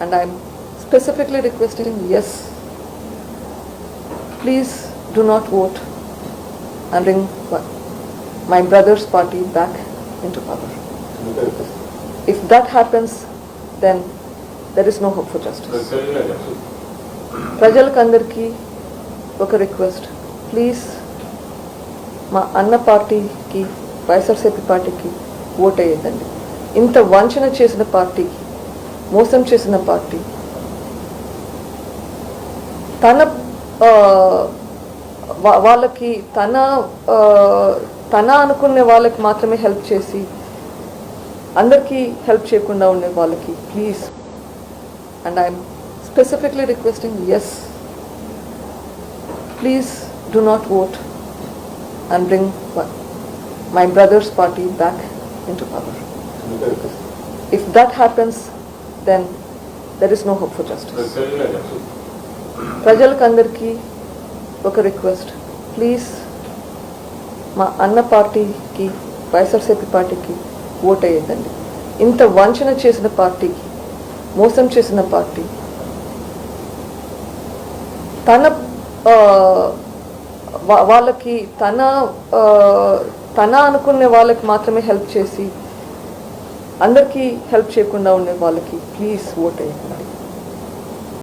and I'm specifically requesting, yes, please do not vote and bring my brother's party back into power. If that happens, then there is no hope for justice. ప్రజలకందరికీ ఒక request, please మా అన్న పార్టీకి, వైఎస్ఆర్సీపీ పార్టీకి vote వేయద్దండి. ఇంత వంచన చేసిన పార్టీకి, మోసం చేసిన పార్టీ, తన వాళ్ళకి తన అనుకునే వాళ్ళకి మాత్రమే హెల్ప్ చేసి అందరికీ హెల్ప్ చేయకుండా ఉండే వాళ్ళకి please, and I'm specifically requesting, yes, please do not vote and bring my brother's party back into power. If that happens, then there is no hope for justice. ప్రజలకందరికీ ఒక రిక్వెస్ట్, ప్లీజ్ మా అన్న పార్టీకి, వైఎస్ఆర్సీపీ పార్టీకి vote వేయద్దండి. ఇంత వంచన చేసిన పార్టీకి, మోసం చేసిన పార్టీ, తన వాళ్ళకి తన అనుకునే వాళ్ళకి మాత్రమే హెల్ప్ చేసి అందరికీ హెల్ప్ చేయకుండా ఉండే వాళ్ళకి ప్లీజ్ ఓట్ వేయండి.